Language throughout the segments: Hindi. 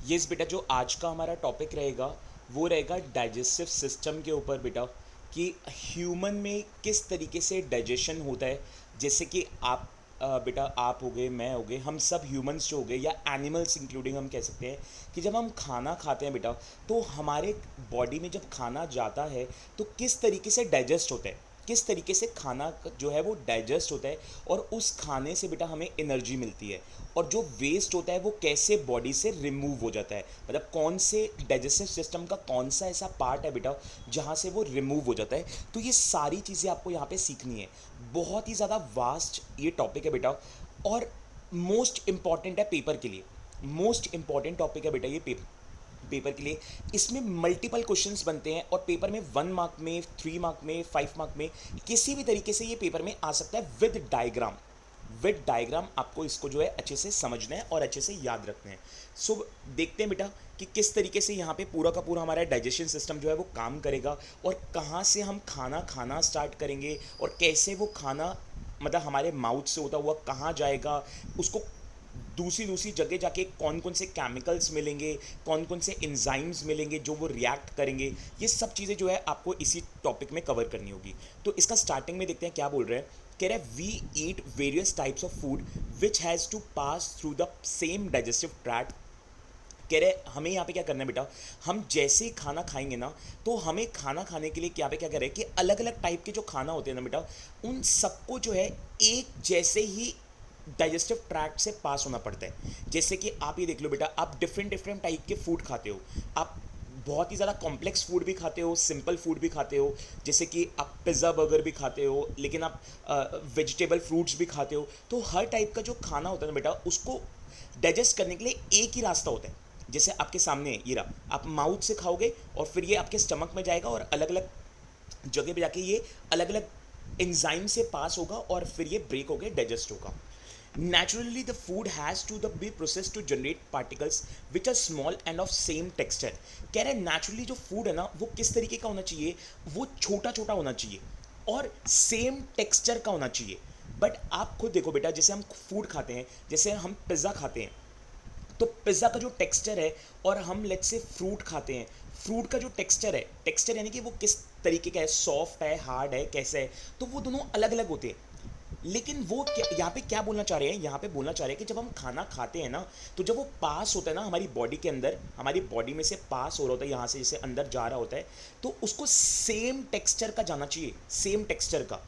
यस बेटा, जो आज का हमारा टॉपिक रहेगा वो रहेगा डाइजेस्टिव सिस्टम के ऊपर बेटा, कि ह्यूमन में किस तरीके से डाइजेशन होता है। जैसे कि आप बेटा, आप हो गए, मैं हो गए, हम सब ह्यूमंस जो हो गए या एनिमल्स इंक्लूडिंग हम कह सकते हैं कि जब हम खाना खाते हैं बेटा, तो हमारे बॉडी में जब खाना जाता है तो किस तरीके से डाइजेस्ट होता है, किस तरीके से खाना जो है वो डाइजेस्ट होता है, और उस खाने से बेटा हमें एनर्जी मिलती है। और जो वेस्ट होता है वो कैसे बॉडी से रिमूव हो जाता है, मतलब कौन से डाइजेस्टिव सिस्टम का कौन सा ऐसा पार्ट है बेटा जहाँ से वो रिमूव हो जाता है। तो ये सारी चीज़ें आपको यहाँ पे सीखनी है। बहुत ही ज़्यादा वास्ट ये टॉपिक है बेटा, और मोस्ट इम्पॉर्टेंट है पेपर के लिए। मोस्ट इम्पॉर्टेंट टॉपिक है बेटा ये पेपर पेपर के लिए। इसमें मल्टीपल क्वेश्चंस बनते हैं, और पेपर में 1 मार्क में, 3 मार्क में, 5 मार्क में, किसी भी तरीके से ये पेपर में आ सकता है विद डायग्राम। विद डायग्राम आपको इसको जो है अच्छे से समझना है और अच्छे से याद रखना है। सो देखते हैं बेटा कि किस तरीके से यहाँ पे पूरा का पूरा हमारा डाइजेशन सिस्टम जो है वो काम करेगा, और कहाँ से हम खाना खाना स्टार्ट करेंगे, और कैसे वो खाना मतलब हमारे माउथ से होता हुआ कहाँ जाएगा, उसको दूसरी दूसरी जगह जाके कौन कौन से केमिकल्स मिलेंगे, कौन कौन से एंजाइम्स मिलेंगे जो वो रिएक्ट करेंगे, ये सब चीज़ें जो है आपको इसी टॉपिक में कवर करनी होगी। तो इसका स्टार्टिंग में देखते हैं क्या बोल रहे हैं। कह रहे हैं we eat various types of food which has to pass through the same digestive tract. कह रहे हमें यहाँ पे क्या करना है बेटा, हम जैसे ही खाना खाएंगे ना, तो हमें खाना खाने के लिए यहाँ पे क्या कर रहे हैं कि अलग अलग टाइप के जो खाना होते हैं ना बेटा, उन सबको जो है एक जैसे ही डाइजेस्टिव ट्रैक्ट से पास होना पड़ता है। जैसे कि आप ये देख लो बेटा, आप डिफरेंट डिफरेंट टाइप के फूड खाते हो। आप बहुत ही ज़्यादा कॉम्प्लेक्स फूड भी खाते हो, सिंपल फूड भी खाते हो, जैसे कि आप पिज़्ज़ा बर्गर भी खाते हो, लेकिन आप वेजिटेबल फ्रूट्स भी खाते हो। तो हर टाइप का जो खाना होता है ना बेटा, उसको डाइजेस्ट करने के लिए एक ही रास्ता होता है। जैसे आपके सामने ये रहा, आप माउथ से खाओगे और फिर ये आपके स्टमक में जाएगा, और अलग अलग जगह पे जाके ये अलग अलग एंजाइम से पास होगा, और फिर ये ब्रेक होकर डाइजेस्ट होगा। Naturally, the food has to be processed to generate particles which are small and of same texture. कह रहे हैं नेचुरली जो फूड है ना वो किस तरीके का होना चाहिए, वो छोटा छोटा होना चाहिए और सेम टेक्सचर का होना चाहिए। बट आप खुद देखो बेटा, जैसे हम फूड खाते हैं, जैसे हम पिज़्ज़ा खाते हैं, तो पिज़्ज़ा का जो टेक्सचर है, और हम लेट्स से फ्रूट खाते हैं, फ्रूट का जो टेक्सचर है, टेक्सचर यानी कि वो किस तरीके का है, सॉफ्ट है, हार्ड है, कैसे है, तो वो दोनों अलग अलग होते हैं। लेकिन वो यहाँ पे क्या बोलना चाह रहे हैं, यहाँ पे बोलना चाह रहे हैं कि जब हम खाना खाते हैं ना, तो जब वो पास होता है ना हमारी बॉडी के अंदर, हमारी बॉडी में से पास हो रहा होता है, यहाँ से जैसे अंदर जा रहा होता है, तो उसको सेम टेक्सचर का जाना चाहिए, सेम टेक्सचर का।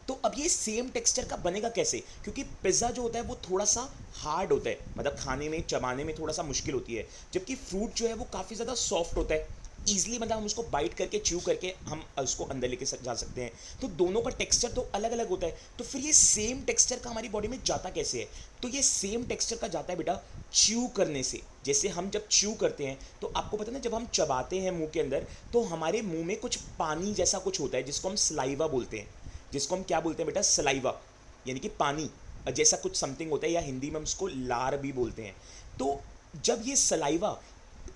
तो अब ये सेम टेक्सचर का बनेगा कैसे, क्योंकि पिज़्ज़ा जो होता है वो थोड़ा सा हार्ड होता है, मतलब खाने में चबाने में थोड़ा सा मुश्किल होती है, जबकि फ्रूट जो है वो काफ़ी ज़्यादा सॉफ्ट होता है, ईजिली, मतलब हम उसको बाइट करके च्यू करके हम उसको अंदर लेके जा सकते हैं। तो दोनों का टेक्सचर तो अलग अलग होता है, तो फिर ये सेम टेक्सचर का हमारी बॉडी में जाता कैसे है। तो ये सेम टेक्सचर का जाता है बेटा च्यू करने से। जैसे हम जब च्यू करते हैं तो आपको पता है ना, जब हम चबाते हैं मुंह के अंदर, तो हमारे मुंह में कुछ पानी जैसा कुछ होता है जिसको हम सलाइवा बोलते हैं। जिसको हम क्या बोलते हैं बेटा, सलाइवा, यानी कि पानी जैसा कुछ समथिंग होता है, या हिंदी में हम उसको लार भी बोलते हैं। तो जब ये सलाइवा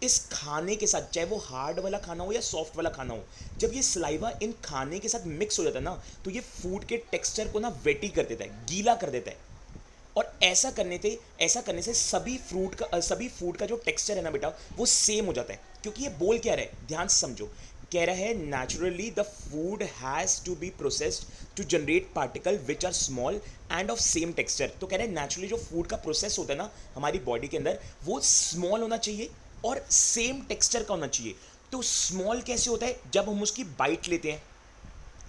इस खाने के साथ, चाहे वो हार्ड वाला खाना हो या सॉफ्ट वाला खाना हो, जब ये सलाइवा इन खाने के साथ मिक्स हो जाता है ना, तो ये फूड के टेक्सचर को ना वेटी कर देता है, गीला कर देता है। और ऐसा करने से सभी फूड का जो टेक्सचर है ना बेटा, वो सेम हो जाता है। क्योंकि ये बोल क्या रहा है, ध्यान से समझो। कह रहा है naturally the food has to be processed to generate particle which are small and of same texture. तो कह रहे हैं नेचुरली जो फूड का प्रोसेस होता है ना हमारी बॉडी के अंदर, वो स्मॉल होना चाहिए और सेम टेक्सचर का होना चाहिए। तो स्मॉल कैसे होता है, जब हम उसकी बाइट लेते हैं।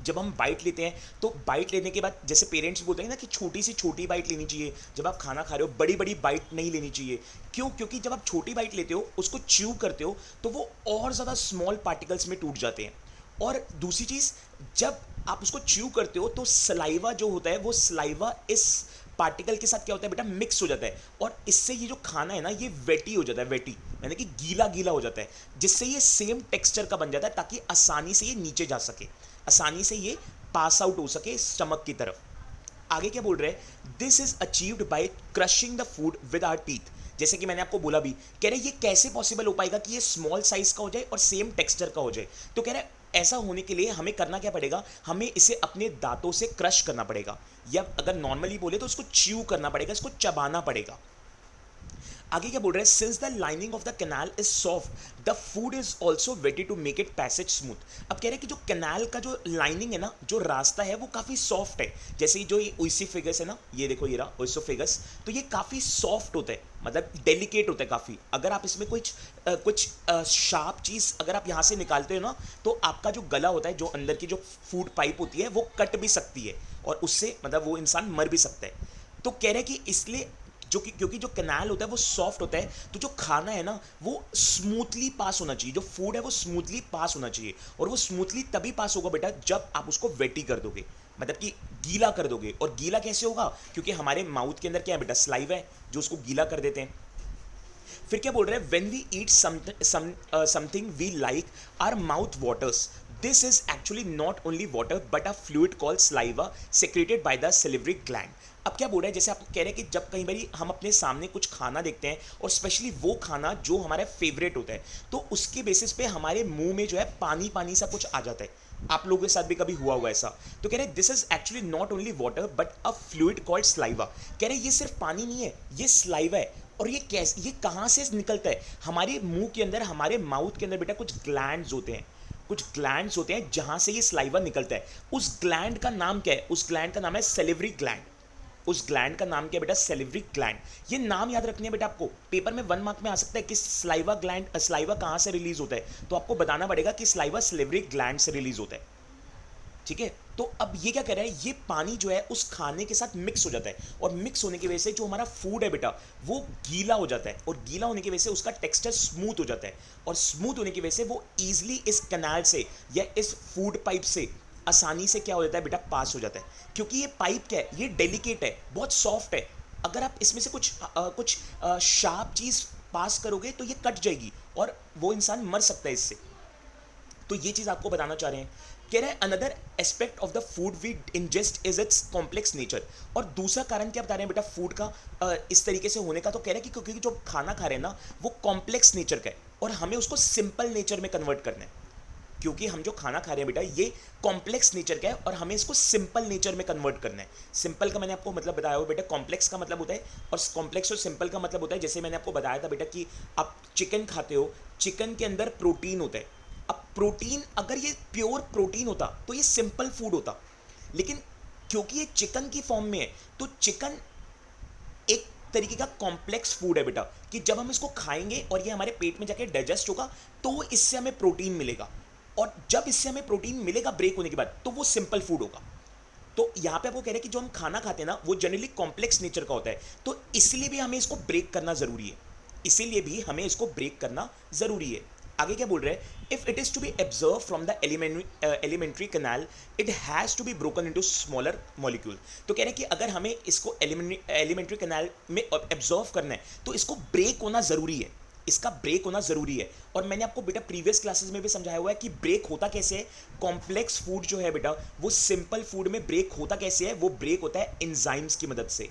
जब हम बाइट लेते हैं तो बाइट लेने के बाद, जैसे पेरेंट्स बोलते हैं ना कि छोटी सी छोटी बाइट लेनी चाहिए जब आप खाना खा रहे हो, बड़ी बड़ी बाइट नहीं लेनी चाहिए। क्यों? क्योंकि जब आप छोटी बाइट लेते हो, उसको च्यू करते हो, तो वो और ज़्यादा स्मॉल पार्टिकल्स में टूट जाते हैं। और दूसरी चीज़, जब आप उसको च्यू करते हो तो सलाइवा जो होता है, वो सलाइवा इस पार्टिकल के साथ क्या होता है बेटा, मिक्स हो जाता है, और इससे ये जो खाना है ना, ये वेटी हो जाता है, वेटी यानी कि गीला गीला हो जाता है, जिससे ये सेम टेक्सचर का बन जाता है, ताकि आसानी से ये नीचे जा सके, आसानी से ये पास आउट हो सके स्टमक की तरफ। आगे क्या बोल रहे हैं, this is achieved by crushing the food with our teeth. जैसे कि मैंने आपको बोला भी, कह रहे ये कैसे पॉसिबल हो पाएगा कि ये स्मॉल साइज का हो जाए और सेम टेक्सचर का हो जाए। तो कह रहे ऐसा होने के लिए हमें करना क्या पड़ेगा, हमें इसे अपने दांतों से क्रश करना पड़ेगा, या अगर नॉर्मली बोले तो इसको च्यू करना पड़ेगा, इसको चबाना पड़ेगा। आगे क्या बोल रहा है, since the lining of the canal is soft the food is also wetted to make it passage smooth. अब कह रहे हैं कि जो कैनाल का जो लाइनिंग है ना, जो रास्ता है वो काफ़ी सॉफ्ट है। जैसे जो ये ओइसोफेगस है ना, ये देखो ये रहा ओइसोफेगस, तो ये काफ़ी सॉफ्ट होता है, मतलब डेलिकेट होता है काफ़ी। अगर आप इसमें कुछ शार्प चीज़ अगर आप यहाँ से निकालते हो ना, तो आपका जो गला होता है, जो अंदर की जो फूड पाइप होती है, वो कट भी सकती है और उससे मतलब वो इंसान मर भी सकता है। तो कह रहे हैं कि इसलिए क्योंकि जो कैनाल होता है वो सॉफ्ट होता है, तो जो खाना है ना वो स्मूथली पास होना चाहिए, जो फूड है वो स्मूथली पास होना चाहिए। और वो स्मूथली तभी पास होगा बेटा जब आप उसको वेटी कर दोगे, मतलब कि गीला कर दोगे। और गीला कैसे होगा, क्योंकि हमारे माउथ के अंदर क्या है बेटा, स्लाइवा है जो उसको गीला कर देते हैं। फिर क्या बोल रहे हैं, when we eat something we like our mouth waters, this is actually not only water but a fluid called saliva secreted by the salivary gland. अब क्या बोल रहा है, जैसे आप कह रहे हैं कि जब कई बार हम अपने सामने कुछ खाना देखते हैं और स्पेशली वो खाना जो हमारा फेवरेट होता है, तो उसके बेसिस पे हमारे मुंह में जो है पानी पानी सा कुछ आ जाता है। आप लोगों के साथ भी कभी हुआ हुआ ऐसा। तो कह रहे हैं this is actually not only water but a fluid called saliva. कह रहे हैं ये सिर्फ पानी नहीं है, ये स्लाइवा है। और ये कैसे, ये कहाँ से निकलता है, हमारे मुंह के अंदर, हमारे माउथ के अंदर बेटा कुछ ग्लैंड्स होते हैं, कुछ ग्लैंड्स होते हैं जहां से ये स्लाइवा निकलता है। उस ग्लैंड का नाम क्या है, उस ग्लैंड का नाम है सेलिवरी ग्लैंड। उस ग्लैंड का नाम क्या है बेटा, सेलिवरी ग्लैंड। ये नाम याद रखनी है बेटा आपको, पेपर में 1 मार्क में आ सकता है कि स्लाइवा ग्लैंड, स्लाइवा कहां से रिलीज होता है, तो आपको बताना पड़ेगा कि स्लाइवा सेलिवरी ग्लैंड से रिलीज होता है। ठीक है, तो अब ये क्या कर रहा है, ये पानी जो है उस खाने के साथ मिक्स हो जाता है, और मिक्स होने की वजह से जो हमारा फूड है बेटा वो गीला हो जाता है, और गीला होने की वजह से उसका टेक्सचर स्मूथ हो जाता है, और स्मूथ होने की वजह से वो ईजिली इस कैनाल से या इस फूड पाइप से आसानी से क्या हो जाता है बेटा, पास हो जाता है। क्योंकि ये पाइप क्या है, ये डेलिकेट है, बहुत सॉफ्ट है। अगर आप इसमें से कुछ शार्प चीज़ पास करोगे तो ये कट जाएगी और वो इंसान मर सकता है इससे। तो ये चीज आपको बताना चाह रहे हैं। कह रहे हैं another aspect of the food we ingest is its complex nature. और दूसरा कारण क्या बता रहे हैं बेटा फूड का इस तरीके से होने का, तो कह रहे हैं कि क्योंकि जो खाना खा रहे हैं ना वो कॉम्प्लेक्स नेचर का है और हमें उसको सिंपल नेचर में कन्वर्ट करना है। क्योंकि हम जो खाना खा रहे हैं बेटा ये कॉम्प्लेक्स नेचर का है और हमें इसको सिंपल नेचर में कन्वर्ट करना है। सिंपल का मैंने आपको मतलब बताया हो बेटा, कॉम्प्लेक्स का मतलब होता है, और कॉम्प्लेक्स और सिंपल का मतलब होता है, जैसे मैंने आपको बताया था बेटा कि आप चिकन खाते हो, चिकन के अंदर प्रोटीन होता है। अब प्रोटीन, अगर ये प्योर प्रोटीन होता तो ये सिंपल फूड होता, लेकिन क्योंकि ये चिकन की फॉर्म में है तो चिकन एक तरीके का कॉम्प्लेक्स फूड है बेटा, कि जब हम इसको खाएंगे और ये हमारे पेट में जाके डाइजेस्ट होगा तो इससे हमें प्रोटीन मिलेगा, और जब इससे हमें प्रोटीन मिलेगा ब्रेक होने के बाद तो वो सिंपल फूड होगा। तो यहाँ पे आपको कह रहे हैं कि जो हम खाना खाते हैं ना वो जनरली कॉम्प्लेक्स नेचर का होता है, तो इसलिए भी हमें इसको ब्रेक करना जरूरी है, इसीलिए भी हमें इसको ब्रेक करना जरूरी है। आगे क्या बोल रहे हैं, if it is to be absorb from the alimentary canal it has to be broken into smaller molecule. तो कह रहे हैं कि अगर हमें इसको एलिमेंट्री कैनाल में एब्जॉर्व करना है तो इसको ब्रेक होना जरूरी है, इसका ब्रेक होना जरूरी है। और मैंने आपको बेटा प्रीवियस क्लासेस में भी समझाया हुआ है कि ब्रेक होता कैसे है। कॉम्प्लेक्स फूड जो है बेटा वो सिंपल फूड में ब्रेक होता कैसे है, वो ब्रेक होता है एंजाइम्स की मदद से,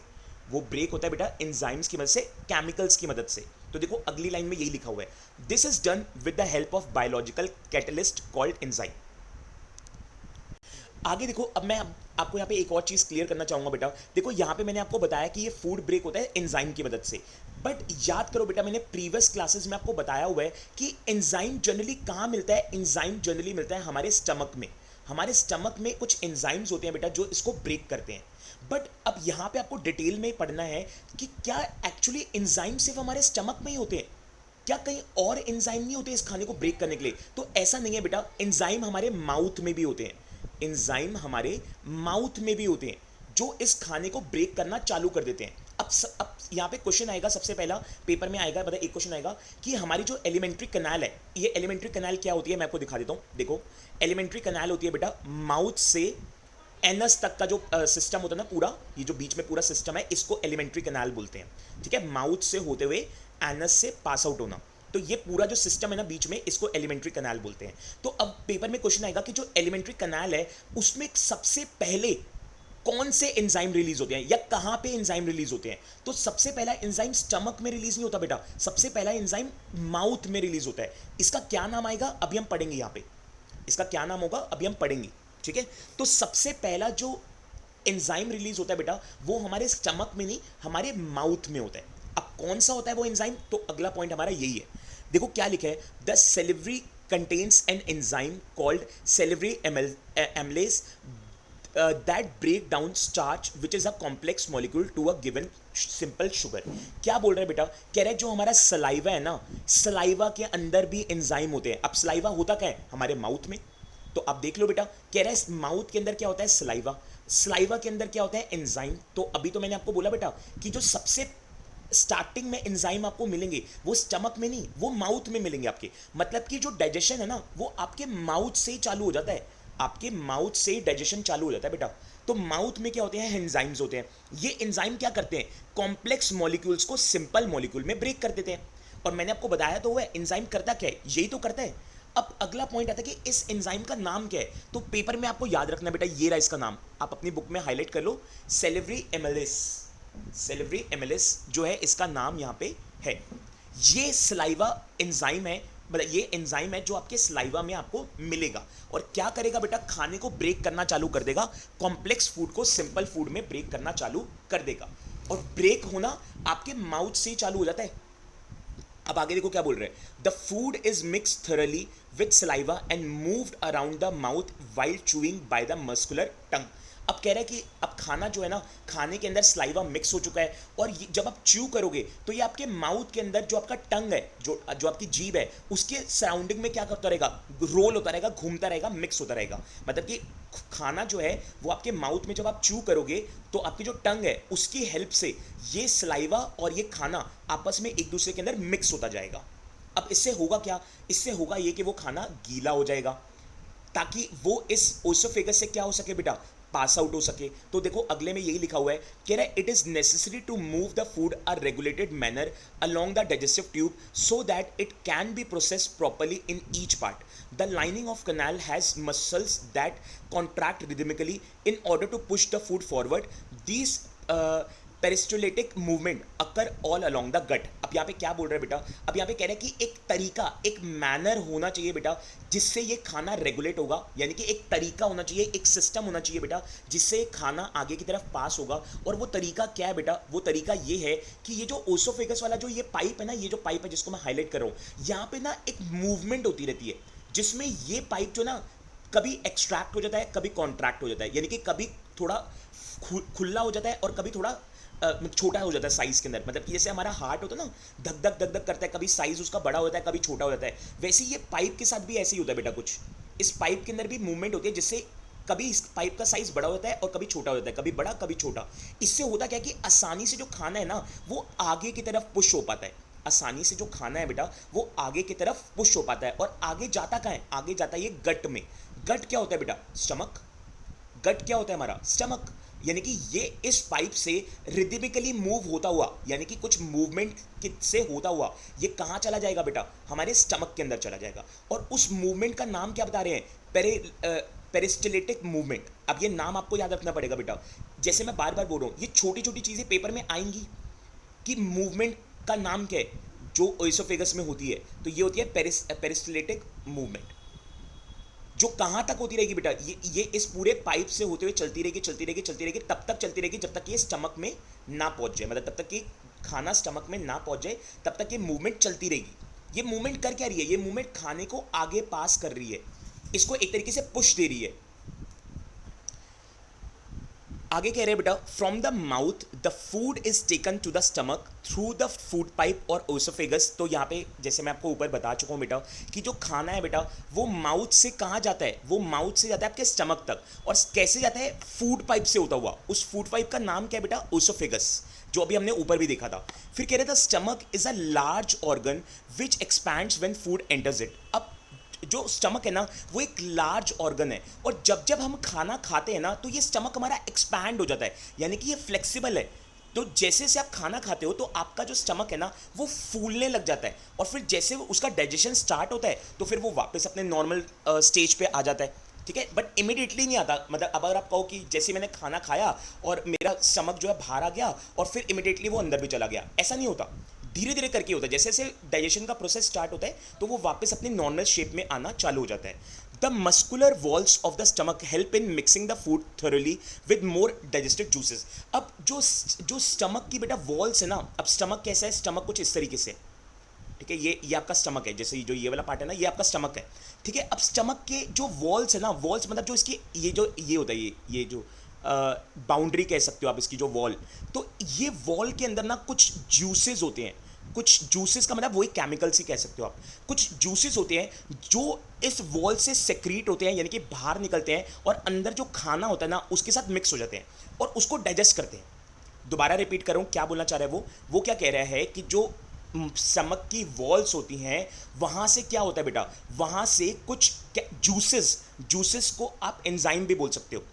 वो ब्रेक होता है बेटा एंजाइम्स की मदद से, केमिकल्स की मदद से। तो देखो अगली लाइन में यही लिखा हुआ है, this is done with the help of biological catalyst called enzyme. आगे देखो, अब मैं आपको यहाँ पे एक और चीज़ क्लियर करना चाहूँगा बेटा। देखो यहाँ पे मैंने आपको बताया कि ये फूड ब्रेक होता है एंजाइम की मदद से, बट याद करो बेटा मैंने प्रीवियस क्लासेस में आपको बताया हुआ है कि एंजाइम जनरली कहाँ मिलता है, एंजाइम जनरली मिलता है हमारे स्टमक में। हमारे स्टमक में कुछ एंजाइम्स होते हैं बेटा जो इसको ब्रेक करते हैं। बट अब यहाँ पे आपको डिटेल में पढ़ना है कि क्या एक्चुअली एंजाइम सिर्फ हमारे स्टमक में ही होते हैं, क्या कहीं और एंजाइम नहीं होते इस खाने को ब्रेक करने के लिए? तो ऐसा नहीं है बेटा, एंजाइम हमारे माउथ में भी होते हैं, एंजाइम हमारे माउथ में भी होते हैं जो इस खाने को ब्रेक करना चालू कर देते हैं। अब यहाँ पे क्वेश्चन आएगा, सबसे पहला पेपर में आएगा, मतलब एक क्वेश्चन आएगा कि हमारी जो एलिमेंट्री कैनाल है, ये एलिमेंट्री कैनाल क्या होती है मैं आपको दिखा देता हूँ। देखो एलिमेंट्री कैनाल होती है बेटा माउथ से एनस तक का जो सिस्टम होता है ना पूरा, ये जो बीच में पूरा सिस्टम है इसको एलिमेंट्री कैनाल बोलते हैं। ठीक है, माउथ से होते हुए एनस से पास आउट होना, तो ये पूरा जो सिस्टम है ना बीच में इसको एलिमेंट्री कैनाल बोलते हैं। तो अब पेपर में क्वेश्चन आएगा कि जो एलिमेंट्री कैनाल है उसमें सबसे पहले कौन से एंजाइम रिलीज होते हैं या कहां पे एंजाइम रिलीज होते हैं? तो सबसे पहला एंजाइम स्टमक में रिलीज नहीं होता बेटा, सबसे पहला एंजाइम माउथ में रिलीज होता है। इसका क्या नाम आएगा अभी हम पढ़ेंगे, यहां पे इसका क्या नाम होगा अभी हम पढ़ेंगे। ठीक है, तो सबसे पहला जो एंजाइम रिलीज होता है बेटा वो हमारे स्टमक में नहीं, हमारे माउथ में होता है। अब कौन सा होता है वो एंजाइम, तो अगला पॉइंट हमारा यही है। देखो क्या लिखा है, the salivary contains an enzyme called salivary amylase that break down starch which is a complex molecule to a given simple sugar. क्या बोल रहे हैं बेटा, कह रहे हैं जो हमारा सलाइवा है ना, सलाइवा के अंदर भी एंजाइम होते हैं। अब सलाइवा होता क्या है हमारे माउथ में, तो आप देख लो बेटा, कह रहा है माउथ के अंदर क्या होता है, सलाइवा, सलाइवा के अंदर क्या होता है, एंजाइम। तो अभी तो मैंने आपको बोला बेटा कि जो सबसे स्टार्टिंग में एंजाइम आपको मिलेंगे वो स्टमक में नहीं, वो माउथ में मिलेंगे आपके। मतलब कि जो डाइजेशन है ना वो आपके माउथ से ही चालू हो जाता है, आपके माउथ से डाइजेशन चालू हो जाता है बेटा। तो माउथ में क्या होते हैं, एंजाइम्स होते हैं। ये एंजाइम क्या करते हैं, कॉम्प्लेक्स मॉलिक्यूल्स को सिंपल मॉलिक्यूल में ब्रेक कर देते हैं। और मैंने आपको बताया तो हुआ है एंजाइम करता क्या है, यही तो करता है। अब अगला पॉइंट आता है कि इस एंजाइम का नाम क्या है, तो पेपर में आपको याद रखना बेटा, ये रहा इसका नाम, आप अपनी बुक में हाईलाइट कर लो, सेलिवरी एमिलेस। सेलिवरी एमिलेस जो है इसका नाम यहाँ पे है। ये सलाइवा एंजाइम है, मतलब ये एंजाइम है जो आपके सलाइवा में आपको मिलेगा। और क्या करेगा बेटा, खाने को ब्रेक करना चालू कर देगा, कॉम्प्लेक्स फूड को सिंपल फूड में ब्रेक करना चालू कर देगा। और ब्रेक होना आपके माउथ से ही चालू हो जाता है। अब आगे देखो क्या बोल रहे हैं, the food is mix thoroughly with saliva and moved around the mouth while chewing by the muscular tongue. अब कह रहा है कि अब खाना जो है ना, खाने के अंदर सलाइवा मिक्स हो चुका है, और जब आप च्यू करोगे तो ये आपके माउथ के अंदर जो आपका टंग है, जो आपकी जीभ है, उसके सराउंडिंग में क्या करता रहेगा, रोल होता रहेगा, घूमता रहेगा, मिक्स होता रहेगा। मतलब कि खाना जो है वो आपके माउथ में जब आप च्यू करोगे तो आपकी जो टंग है उसकी हेल्प से ये सलाइवा और ये खाना आपस में एक दूसरे के अंदर मिक्स होता जाएगा। अब इससे होगा क्या, इससे होगा ये कि वो खाना गीला हो जाएगा, ताकि वो इस ओसोफेगस से क्या हो सके बेटा, पास आउट हो सके। तो देखो अगले में यही लिखा हुआ है, कह रहा है it is necessary to move the food a regulated manner along the digestive tube so that it can be process properly in each part. The lining of canal has muscles that contract rhythmically in order to push the food forward. These peristaltic movement occur all along the gut. अब यहाँ पे क्या बोल रहे हैं बेटा, अब यहाँ पे कह रहे हैं कि एक तरीका, एक मैनर होना चाहिए बेटा जिससे ये खाना रेगुलेट होगा, यानी कि एक तरीका होना चाहिए, एक सिस्टम होना चाहिए बेटा जिससे खाना आगे की तरफ पास होगा। और वो तरीका क्या है बेटा, वो तरीका ये है कि ये जो ओसोफेगस वाला जो ये पाइप है ना, ये जो पाइप है जिसको मैं हाईलाइट कर रहा हूँ, यहाँ पे ना एक मूवमेंट होती रहती है जिसमें ये पाइप जो ना कभी एक्सट्रैक्ट हो जाता है, कभी कॉन्ट्रैक्ट हो जाता है, यानी कि कभी थोड़ा खुला हो जाता है और कभी थोड़ा छोटा हो जाता है साइज के अंदर। मतलब कि जैसे हमारा हार्ट होता है ना, धक धक धक धक करता है, कभी साइज उसका बड़ा होता है, कभी छोटा हो जाता है, वैसे ये पाइप के साथ भी ऐसे ही होता है बेटा। कुछ इस पाइप के अंदर भी मूवमेंट होती है जिससे कभी इस पाइप का साइज बड़ा होता है और कभी छोटा हो जाता है, कभी बड़ा कभी छोटा। इससे होता क्या कि आसानी से जो खाना है ना वो आगे की तरफ पुश हो पाता है, आसानी से जो खाना है बेटा वो आगे की तरफ पुश हो पाता है। और आगे जाता कहाँ है, आगे जाता है ये गट में। गट क्या होता है बेटा, स्टमक। गट क्या होता है हमारा, स्टमक। यानी कि ये इस पाइप से रिदमिकली मूव होता हुआ, यानी कि कुछ मूवमेंट से होता हुआ ये कहाँ चला जाएगा बेटा, हमारे स्टमक के अंदर चला जाएगा। और उस मूवमेंट का नाम क्या बता रहे हैं, पेरिस्टलेटिक मूवमेंट। अब ये नाम आपको याद रखना पड़ेगा बेटा, जैसे मैं बार बार बोल रहा हूँ, ये छोटी छोटी चीज़ें पेपर में आएंगी कि मूवमेंट का नाम क्या है जो ओएसोफेगस में होती है, तो ये होती है पेरिस्टलेटिक मूवमेंट, जो कहाँ तक होती रहेगी बेटा, ये इस पूरे पाइप से होते हुए चलती रहेगी चलती रहेगी चलती रहेगी, तब तक चलती रहेगी जब तक ये स्टमक में ना पहुंच जाए, मतलब तब तक कि खाना स्टमक में ना पहुंच जाए तब तक ये मूवमेंट चलती रहेगी। ये मूवमेंट कर क्या रही है, ये मूवमेंट खाने को आगे पास कर रही है, इसको एक तरीके से पुश दे रही है। आगे कह रहे हैं बेटा, from the mouth the food is taken to the stomach through the food pipe और ओसोफेगस। तो यहाँ पे जैसे मैं आपको ऊपर बता चुका हूँ बेटा कि जो खाना है बेटा वो माउथ से कहाँ जाता है, वो माउथ से जाता है आपके स्टमक तक। और कैसे जाता है, फूड पाइप से होता हुआ। उस फूड पाइप का नाम क्या है बेटा, ओसोफेगस, जो अभी हमने ऊपर भी देखा था। फिर कह रहे थे stomach is a large organ which expands when food enters it. अब जो स्टमक है ना वो एक लार्ज ऑर्गन है, और जब जब हम खाना खाते हैं ना तो ये स्टमक हमारा एक्सपैंड हो जाता है, यानी कि ये फ्लेक्सिबल है। तो जैसे से आप खाना खाते हो तो आपका जो स्टमक है ना वो फूलने लग जाता है, और फिर जैसे उसका डाइजेशन स्टार्ट होता है तो फिर वो वापस अपने नॉर्मल स्टेज पे आ जाता है, ठीक है। बट इमिडिएटली नहीं आता, मतलब अब अगर आप कहो कि जैसे मैंने खाना खाया और मेरा स्टमक जो है बाहर आ गया और फिर इमिडिएटली वो अंदर भी चला गया, ऐसा नहीं होता। धीरे धीरे करके होता है, जैसे जैसे डाइजेशन का प्रोसेस स्टार्ट होता है तो वो वापस अपने नॉर्मल शेप में आना चालू हो जाता है. The muscular walls of the stomach help in mixing the food thoroughly with more digestive juices. अब जो जो स्टमक की बेटा वॉल्स है ना, अब स्टमक कैसा है, स्टमक कुछ इस तरीके से, ठीक है, ये आपका स्टमक है, जैसे जो ये वाला पार्ट है ना, ये आपका स्टमक है, ठीक है. अब स्टमक के जो वॉल्स है ना, वॉल्स मतलब जो इसकी ये होता है, ये जो बाउंड्री कह सकते हो आप इसकी, जो वॉल, तो ये वॉल के अंदर ना कुछ जूसेस होते हैं. कुछ जूसेस का मतलब वही केमिकल्स ही कह सकते हो आप. कुछ जूसेस होते हैं जो इस वॉल से सेक्रीट होते हैं, यानी कि बाहर निकलते हैं और अंदर जो खाना होता है ना उसके साथ मिक्स हो जाते हैं और उसको डाइजेस्ट करते हैं. दोबारा रिपीट कर रहा हूँ, क्या बोलना चाह रहा है वो क्या कह रहा है कि जो स्टमक की वॉल्स होती हैं वहाँ से क्या होता है बेटा, वहाँ से कुछ जूसेस को आप एंजाइम भी बोल सकते हो,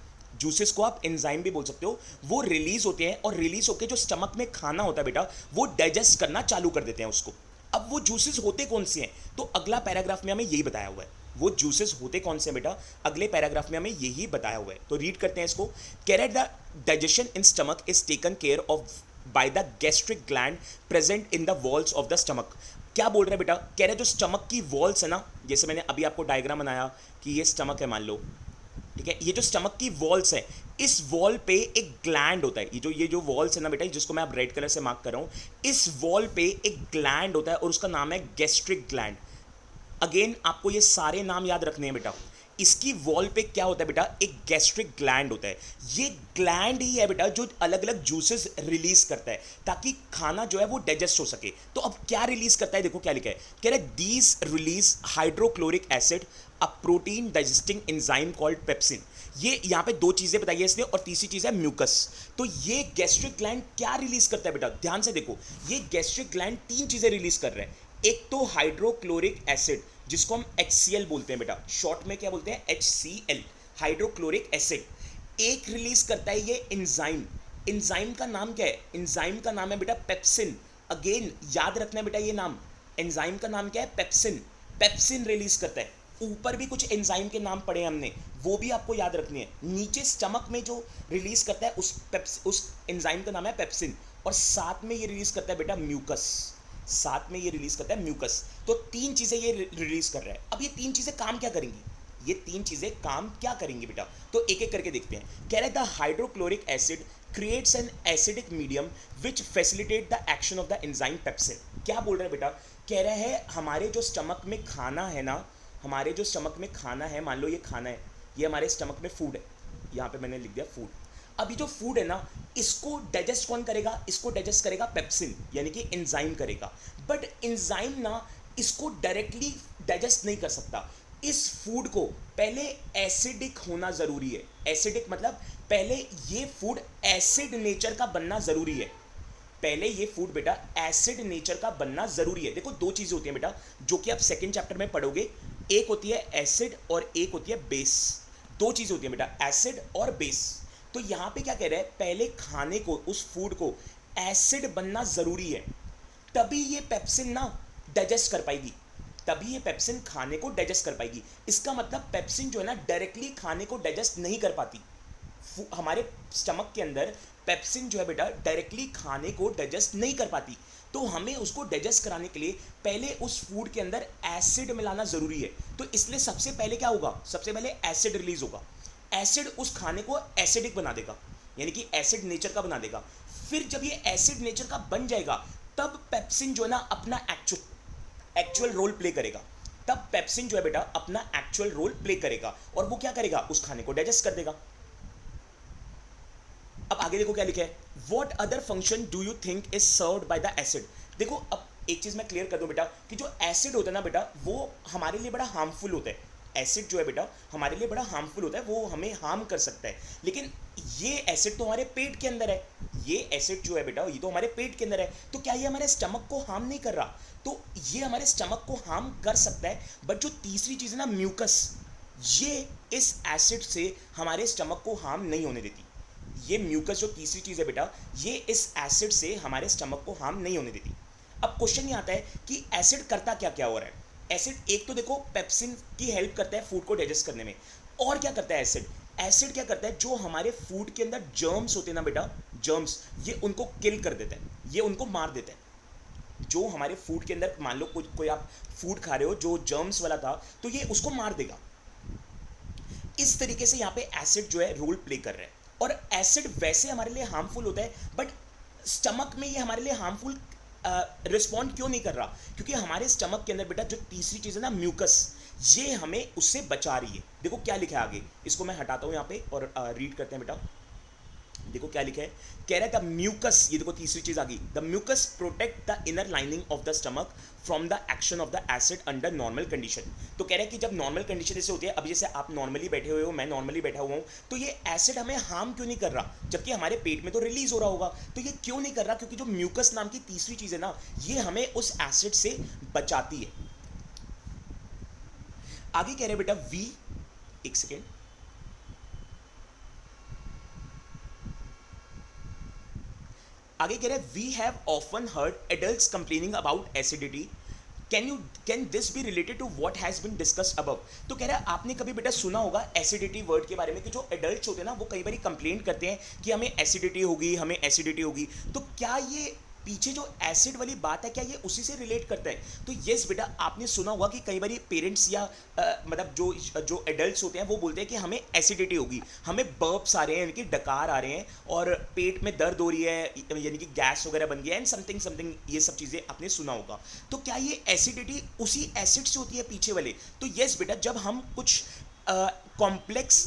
जूसेस को आप एंजाइम भी बोल सकते हो, वो रिलीज होते हैं और रिलीज होकर जो स्टमक में खाना होता है बेटा वो डाइजेस्ट करना चालू कर देते हैं उसको. अब वो जूसेस होते कौन से हैं, तो अगला पैराग्राफ में हमें यही बताया हुआ है. वो जूसेस होते कौन से बेटा, अगले पैराग्राफ में हमें यही बताया हुआ है. तो रीड करते हैं इसको. Carat the digestion in stomach is taken care of by the gastric gland present in the walls of the stomach. क्या बोल रहे हैं बेटा, कह रहे हैं जो स्टमक की वॉल्स है ना, जैसे मैंने अभी आपको डायग्राम बनाया कि ये स्टमक है मान लो, ठीक है, ये जो स्टमक की वॉल्स है, इस वॉल पे एक ग्लैंड होता है. ये जो वॉल्स है ना बेटा, जिसको मैं आप रेड कलर से मार्क कर रहा हूं, इस वॉल पे एक ग्लैंड होता है और उसका नाम है गैस्ट्रिक ग्लैंड. अगेन आपको ये सारे नाम याद रखने हैं बेटा. इसकी वॉल पे क्या होता है बेटा, एक गैस्ट्रिक ग्लैंड होता है. ये ग्लैंड ही है बेटा जो अलग अलग जूसेस रिलीज करता है ताकि खाना जो है वो डाइजेस्ट हो सके. तो अब क्या रिलीज करता है, देखो क्या लिखा है, कह रहा है these release hydrochloric acid, a protein digesting enzyme called pepsin. ये यहाँ पे दो चीजें बताई है इसने और तीसरी चीज है म्यूकस. तो ये गैस्ट्रिक ग्लैंड क्या रिलीज करता है बेटा, ध्यान से देखो, ये गैस्ट्रिक ग्लैंड तीन चीजें रिलीज कर रहा है. एक तो हाइड्रोक्लोरिक एसिड जिसको हम HCl बोलते हैं बेटा, शॉर्ट में क्या बोलते हैं, HCl, हाइड्रोक्लोरिक एसिड. एक रिलीज करता है ये एंजाइम. एंजाइम का नाम क्या है, एंजाइम का नाम है बेटा पेप्सिन. अगेन याद रखना है बेटा ये नाम, एंजाइम का नाम क्या है, पेप्सिन. पेप्सिन रिलीज करता है. ऊपर भी कुछ एंजाइम के नाम पढ़े हमने, वो भी आपको याद रखनी है. नीचे स्टमक में जो रिलीज करता है उस एंजाइम का नाम है पेप्सिन, और साथ में ये रिलीज करता है बेटा म्यूकस. साथ में ये रिलीज करता है म्यूकस. तो तीन चीजें ये रिलीज कर रहा है. अब ये तीन चीजें काम क्या करेंगी, ये तीन चीजें काम क्या करेंगी बेटा, तो एक एक करके देखते हैं. कह रहा है the hydrochloric acid creates an acidic medium which facilitate the action of the enzyme pepsin. क्या बोल रहा है बेटा, कह रहा है हमारे जो स्टमक में खाना है ना, हमारे जो स्टमक में खाना है, मान लो ये खाना है, ये हमारे स्टमक में फूड है, यहाँ पे मैंने लिख दिया फूड. अभी जो फूड है ना, इसको डाइजेस्ट कौन करेगा, इसको डाइजेस्ट करेगा पेप्सिन, यानी कि एंजाइम करेगा. बट एंजाइम ना इसको डायरेक्टली डाइजेस्ट नहीं कर सकता. इस फूड को पहले एसिडिक होना जरूरी है. एसिडिक मतलब पहले ये फूड एसिड नेचर का बनना जरूरी है. पहले ये फूड बेटा एसिड नेचर का बनना जरूरी है. देखो दो चीजें होती हैं बेटा जो कि आप सेकेंड चैप्टर में पढ़ोगे, एक होती है एसिड और एक होती है बेस. दो चीजें होती हैं बेटा, एसिड और बेस. तो यहां पे क्या कह रहा है, पहले खाने को, उस फूड को एसिड बनना जरूरी है, तभी ये पेप्सिन ना डाइजेस्ट कर पाएगी, तभी ये पेप्सिन खाने को डाइजेस्ट कर पाएगी. इसका मतलब पेप्सिन जो है ना डायरेक्टली खाने को डाइजेस्ट नहीं कर पाती. हमारे स्टमक के अंदर पेप्सिन जो है बेटा डायरेक्टली खाने को डाइजेस्ट नहीं कर पाती. तो हमें उसको डाइजेस्ट कराने के लिए पहले उस फूड के अंदर एसिड मिलाना जरूरी है. तो इसलिए सबसे पहले क्या होगा, सबसे पहले एसिड रिलीज होगा. एसिड उस खाने को एसिडिक बना देगा, यानी कि एसिड नेचर का बना देगा. फिर जब ये एसिड नेचर का बन जाएगा तब पेप्सिन जो है ना अपना एक्चुअल रोल प्ले करेगा. तब पेप्सिन जो है बेटा अपना एक्चुअल रोल प्ले करेगा और वो क्या करेगा, उस खाने को डाइजेस्ट कर देगा. अब आगे देखो क्या लिखा है, what other function do you think is served by the acid. देखो अब एक चीज मैं क्लियर कर दूं बेटा कि जो एसिड होता है ना बेटा वो हमारे लिए बड़ा हार्मफुल होता है. एसिड जो है बेटा हमारे लिए बड़ा हार्मफुल होता है, वो हमें हार्म कर सकता है. लेकिन ये एसिड तो हमारे पेट के अंदर है, ये एसिड जो है बेटा ये तो हमारे पेट के अंदर है. तो क्या ये हमारे स्टमक को हार्म नहीं कर रहा, तो ये हमारे स्टमक को हार्म कर सकता है. बट जो तीसरी चीज है ना म्यूकस, ये इस एसिड से हमारे स्टमक को हार्म नहीं होने देती. ये म्यूकस जो तीसरी चीज है बेटा ये इस एसिड से हमारे स्टमक को हार्म नहीं होने देती. अब क्वेश्चन ये आता है कि एसिड करता क्या क्या हो रहा है. एसिड एक तो देखो पेप्सिन की हेल्प करता है फूड को डाइजेस्ट करने में, और क्या करता है एसिड, एसिड क्या करता है, जो हमारे फूड के अंदर जर्म्स होते हैं ना बेटा, जर्म्स, ये उनको किल कर देता है, ये उनको मार देता है. जो हमारे फूड के अंदर, मान लो कोई आप फूड खा रहे हो जो जर्म्स वाला था, तो ये उसको मार देगा। इस तरीके से यहाँ पे एसिड जो है रोल प्ले कर रहा है। और एसिड वैसे हमारे लिए हार्मफुल होता है, बट स्टमक में ये हमारे लिए हार्मफुल रिस्पॉन्ड क्यों नहीं कर रहा? क्योंकि हमारे स्टमक के अंदर बेटा जो तीसरी चीज़ है ना, म्यूकस, ये हमें उससे बचा रही है। देखो क्या लिखा है आगे, इसको मैं हटाता हूँ यहाँ पे और रीड करते हैं बेटा। देखो क्या लिखा है, कह रहा है द म्यूकस, ये देखो तीसरी चीज आ गई, the mucus protect the inner lining of the stomach from the action of the acid under normal condition. तो कह रहा है कि जब नॉर्मल कंडीशन जैसे होती है, अब जैसे आप नॉर्मली बैठे हुए हो, मैं नॉर्मली बैठा हुआ हूँ, तो ये एसिड हमें हार्म क्यों नहीं कर रहा, जबकि हमारे पेट में तो रिलीज हो रहा होगा। तो ये क्यों नहीं कर रहा? क्योंकि जो म्यूकस नाम की तीसरी चीज है ना, ये हमें उस एसिड से बचाती है। आगे कह रहे हैं बेटा वी, एक सेकेंड, आगे कह रहे हैं we have often heard adults complaining about acidity, can this be related to what has been discussed above. तो कह रहा है आपने कभी बेटा सुना होगा एसिडिटी वर्ड के बारे में, कि जो एडल्ट्स होते हैं ना वो कई बार कंप्लेंट करते हैं कि हमें एसिडिटी होगी, हमें एसिडिटी होगी। तो क्या ये पीछे जो एसिड वाली बात है, क्या ये उसी से रिलेट करता है? तो यस बेटा, आपने सुना होगा कि कई बार पेरेंट्स या मतलब जो जो एडल्ट्स होते हैं वो बोलते हैं कि हमें एसिडिटी होगी, हमें बर्प्स आ रहे हैं, यानी कि डकार आ रहे हैं, और पेट में दर्द हो रही है, यानी कि गैस वगैरह बन गया, एंड समथिंग समथिंग, ये सब चीज़ें आपने सुना होगा। तो क्या ये एसिडिटी उसी एसिड से होती है पीछे वाले? तो यस बेटा, जब हम कुछ कॉम्प्लेक्स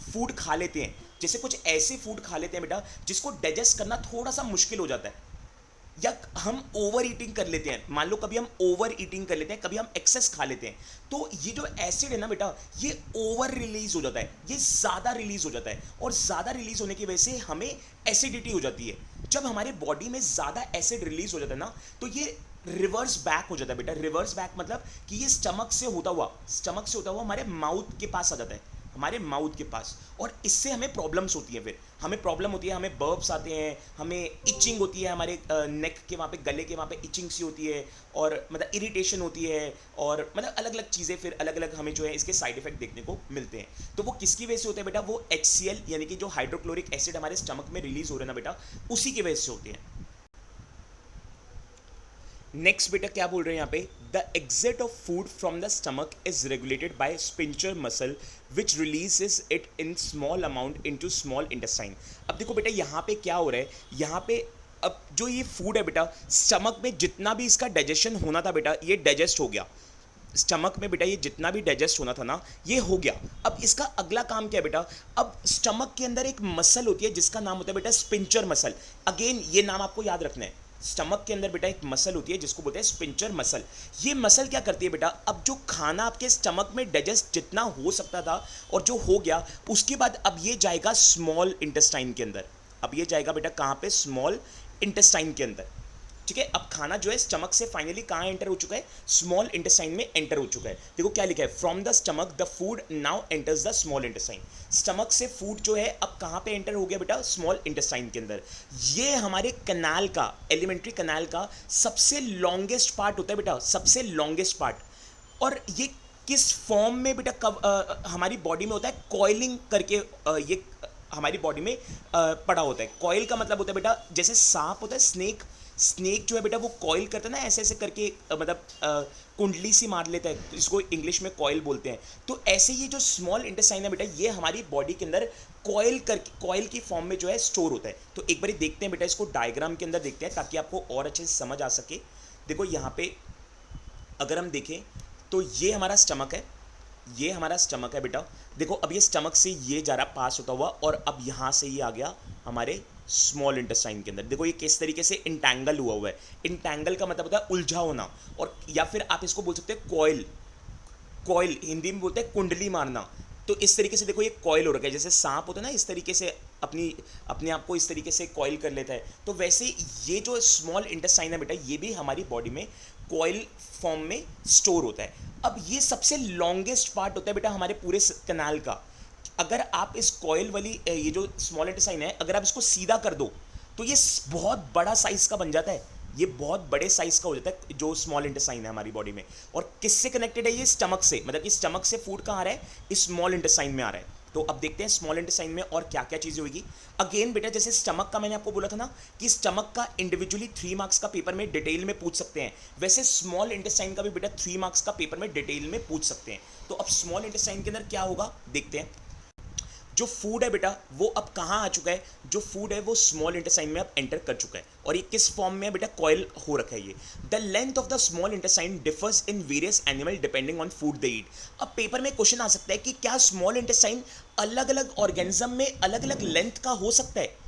फूड खा लेते हैं, जैसे कुछ ऐसे फूड खा लेते हैं बेटा जिसको डाइजेस्ट करना थोड़ा सा मुश्किल हो जाता है, या हम ओवर ईटिंग कर लेते हैं, मान लो कभी हम ओवर ईटिंग कर लेते हैं, कभी हम एक्सेस खा लेते हैं, तो ये जो एसिड है ना बेटा, ये ओवर रिलीज हो जाता है, ये ज़्यादा रिलीज हो जाता है, और ज़्यादा रिलीज होने की वजह से हमें एसिडिटी हो जाती है। जब हमारे बॉडी में ज़्यादा एसिड रिलीज हो जाता है ना, तो ये रिवर्स बैक हो जाता है बेटा। रिवर्स बैक मतलब कि ये स्टमक से होता हुआ हमारे माउथ के पास आ जाता है, हमारे माउथ के पास, और इससे हमें प्रॉब्लम्स होती हैं। फिर हमें प्रॉब्लम होती है, हमें बर्ब्स आते हैं, हमें इचिंग होती है, हमारे नेक के वहाँ पे, गले के वहाँ पे इचिंग सी होती है, और मतलब इरिटेशन होती है, और मतलब अलग अलग चीज़ें, फिर अलग अलग हमें जो है इसके साइड इफेक्ट देखने को मिलते हैं। तो वो किसकी वजह से होते हैं बेटा? वो HCl यानी कि जो हाइड्रोक्लोरिक एसिड हमारे स्टमक में रिलीज हो रहे हैं ना बेटा, उसी की वजह से होते हैं। नेक्स्ट बेटा क्या बोल रहे हैं यहाँ पे, the exit of food from the stomach is regulated by sphincter muscle which releases it in small amount into small intestine. अब देखो बेटा यहाँ पे क्या हो रहा है, यहाँ पे अब जो ये फूड है बेटा, स्टमक में जितना भी इसका डाइजेशन होना था बेटा, ये डाइजेस्ट हो गया। स्टमक में बेटा ये जितना भी डाइजेस्ट होना था ना, ये हो गया। अब इसका अगला काम क्या है बेटा? अब स्टमक के अंदर एक मसल होती है जिसका नाम होता है बेटा स्पिंचर मसल। अगेन ये नाम आपको याद रखना है। स्टमक के अंदर बेटा एक मसल होती है जिसको बोलते हैं स्पिंचर मसल। ये मसल क्या करती है बेटा? अब जो खाना आपके स्टमक में डाइजेस्ट जितना हो सकता था और जो हो गया, उसके बाद अब ये जाएगा स्मॉल इंटेस्टाइन के अंदर। अब ये जाएगा बेटा कहाँ पे? स्मॉल इंटेस्टाइन के अंदर। ठीक है, अब खाना जो है स्टमक से फाइनली कहाँ एंटर हो चुका है? स्मॉल इंटेस्टाइन में एंटर हो चुका है। देखो क्या लिखा है, from the stomach the food now enters the small intestine. Stomach से फूड जो है अब कहाँ पे एंटर हो गया बेटा? स्मॉल इंटेस्टाइन के अंदर। ये हमारे कनाल का, एलिमेंट्री कनाल का सबसे लॉन्गेस्ट पार्ट होता है बेटा, सबसे लॉन्गेस्ट पार्ट। और ये किस फॉर्म में बेटा कब हमारी बॉडी में होता है? कॉइलिंग करके ये हमारी बॉडी में पड़ा होता है। कॉइल का मतलब होता है बेटा, जैसे सांप होता है, स्नेक, स्नेक जो है बेटा वो कॉइल करता है ना, ऐसे ऐसे करके मतलब कुंडली सी मार लेता है, तो इसको इंग्लिश में कॉइल बोलते हैं। तो ऐसे ये जो स्मॉल इंटेस्टाइन है बेटा, ये हमारी बॉडी के अंदर कॉइल करके, कॉइल की फॉर्म में जो है स्टोर होता है। तो एक बार देखते हैं बेटा, इसको डायग्राम के अंदर देखते हैं ताकि आपको और अच्छे से समझ आ सके। देखो यहाँ पे अगर हम देखें तो ये हमारा स्टमक है, ये हमारा स्टमक है बेटा। देखो अब ये स्टमक से ये जा रहा पास होता हुआ, और अब यहाँ से ये आ गया हमारे स्मॉल इंटेस्टाइन के अंदर। देखो ये किस तरीके से इंटैंगल हुआ है। इंटैंगल का मतलब होता है उलझा होना, और या फिर आप इसको बोल सकते हैं कॉइल। कॉइल हिंदी में बोलते हैं कुंडली मारना। तो इस तरीके से देखो ये कॉइल हो रखा है, जैसे सांप होता है ना, इस तरीके से अपने आप को इस तरीके से कॉइल कर लेता है। तो वैसे ये जो स्मॉल इंटेस्टाइन है बेटा, ये भी हमारी बॉडी में कॉइल फॉर्म में स्टोर होता है। अब ये सबसे लॉन्गेस्ट पार्ट होता है बेटा हमारे पूरे कनाल का। अगर आप इस कॉइल वाली ये जो स्मॉल इंटेस्टाइन है, अगर आप इसको सीधा कर दो तो ये बहुत बड़ा साइज का बन जाता है। ये बहुत बड़े साइज का हो जाता है जो स्मॉल इंटेस्टाइन है हमारी बॉडी में। और किससे कनेक्टेड है? ये स्टमक से, मतलब कि स्टमक से फूड कहाँ आ रहा है? इस स्मॉल इंटेस्टाइन में आ रहा है। तो अब देखते हैं स्मॉल इंटेस्टाइन में और क्या क्या चीज़ें होगी। अगेन बेटा जैसे स्टमक का मैंने आपको बोला था ना कि स्टमक का इंडिविजुअली 3 मार्क्स का पेपर में डिटेल में पूछ सकते हैं, वैसे स्मॉल इंटेस्टाइन का भी बेटा 3 मार्क्स का पेपर में डिटेल में पूछ सकते हैं। तो अब स्मॉल इंटेस्टाइन के अंदर क्या होगा देखते हैं। जो फूड है बेटा वो अब कहाँ आ चुका है, जो फूड है वो स्मॉल इंटेस्टाइन में अब एंटर कर चुका है, और ये किस फॉर्म में है बेटा, कॉइल हो रखा है ये। The length of the small intestine differs in various animal depending on food they eat. अब पेपर में क्वेश्चन आ सकता है कि क्या स्मॉल इंटेस्टाइन अलग अलग ऑर्गेनिज्म में अलग अलग लेंथ का हो सकता है।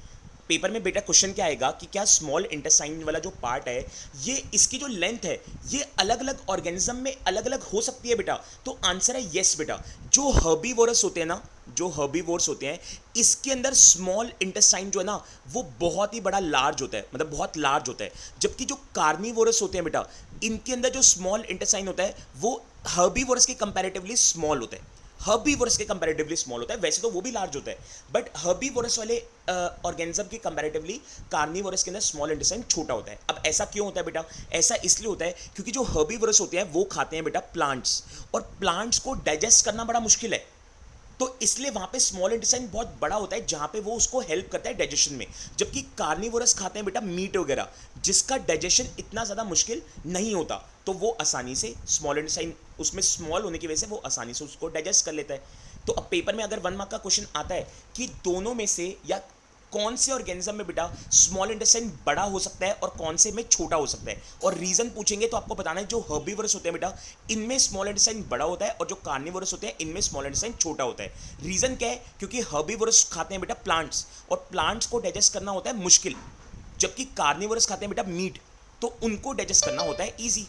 पेपर में बेटा क्वेश्चन क्या आएगा कि क्या स्मॉल इंटेस्टाइन वाला जो पार्ट है ये इसकी जो लेंथ है ये अलग अलग ऑर्गेनिज्म में अलग अलग हो सकती है बेटा। तो आंसर है यस बेटा। जो हर्बीवोरस होते हैं ना, जो हर्बीवोर्स होते हैं इसके अंदर स्मॉल इंटेस्टाइन जो है ना वो बहुत ही बड़ा लार्ज होता है, मतलब बहुत लार्ज होता है। जबकि जो कार्निवोरस होते हैं बेटा इनके अंदर जो स्मॉल इंटेस्टाइन होता है वो हर्बीवोरस के कंपैरेटिवली स्मॉल होता है, हर्बीवोरस के कंपैरेटिवली स्मॉल होता है। वैसे तो वो भी लार्ज होता है बट हर्बीवोरस वाले ऑर्गेनिज्म के कंपैरेटिवली कार्निवोरस के अंदर स्मॉल इंटेस्टाइन छोटा होता है। अब ऐसा क्यों होता है बेटा, ऐसा इसलिए होता है क्योंकि जो हर्बीवोरस होते हैं वो खाते हैं बेटा प्लांट्स, और प्लांट्स को डाइजेस्ट करना बड़ा मुश्किल है, तो इसलिए वहां पे स्मॉल इंटेस्टाइन बहुत बड़ा होता है जहां पे वो उसको हेल्प करता है डाइजेशन में। जबकि कार्निवोरस खाते हैं बेटा मीट वगैरह जिसका डाइजेशन इतना ज़्यादा मुश्किल नहीं होता, तो वो आसानी से स्मॉल इंटेस्टाइन उसमें स्मॉल होने की वजह से वो आसानी से उसको डाइजेस्ट कर लेता है। तो अब पेपर में अगर 1 मार्क का क्वेश्चन आता है कि दोनों में से या कौन से ऑर्गेनिज्म में बेटा स्मॉल इंटेस्टाइन बड़ा हो सकता है और कौन से में छोटा हो सकता है, और रीजन पूछेंगे तो आपको बताना है जो हर्बीवोरस होते हैं बेटा इनमें स्मॉल इंटेस्टाइन बड़ा होता है और जो कार्निवोरस होते हैं इनमें स्मॉल इंटेस्टाइन छोटा होता है। रीजन क्या है, क्योंकि हर्बीवोरस खाते हैं बेटा प्लांट्स और प्लांट्स को डाइजेस्ट करना होता है मुश्किल, जबकि कार्निवोरस खाते हैं बेटा मीट तो उनको डाइजेस्ट करना होता है ईजी।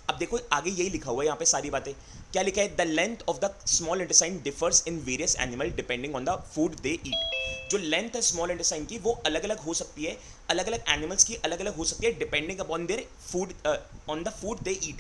अब देखो आगे यही लिखा हुआ है यहाँ पे सारी बातें, क्या लिखा है, the length of the small intestine differs in various animal depending on the food they eat. जो लेंथ है स्मॉल इंटेस्टाइन की वो अलग अलग हो सकती है, अलग अलग एनिमल्स की अलग अलग हो सकती है depending upon their food, on the food they eat.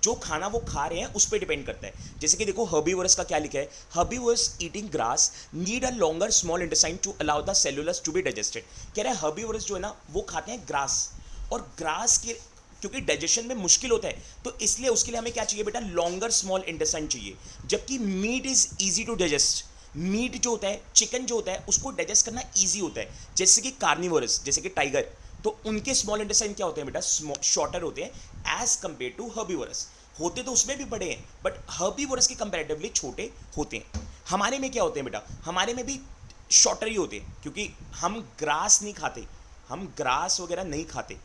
जो खाना वो खा रहे हैं उस पर डिपेंड करता है। जैसे कि देखो हर्बीवोरस का क्या लिखा है, herbivores eating grass need a longer small intestine to allow the cellulose to be digested. कह रहा है हर्बीवोरस जो है ना वो खाते हैं ग्रास, और ग्रास के क्योंकि डाइजेशन में मुश्किल होता है तो इसलिए उसके लिए हमें क्या चाहिए बेटा, लॉन्गर स्मॉल इंटेस्टाइन चाहिए। जबकि meat is easy to digest, meat जो होता है चिकन जो होता है उसको डाइजेस्ट करना ईजी होता है। जैसे कि कार्निवोरस जैसे कि टाइगर, तो उनके स्मॉल इंटेस्टाइन क्या होते हैं बेटा, शॉर्टर होते हैं एज कंपेयर टू हर्बीवोरस। होते तो उसमें भी बड़े हैं बट हर्बीवोरस के कंपैरेटिवली छोटे होते हैं। हमारे में क्या होते हैं बेटा, हमारे में भी शॉर्टर ही होते हैं क्योंकि हम ग्रास नहीं खाते, हम ग्रास वगैरह नहीं खाते,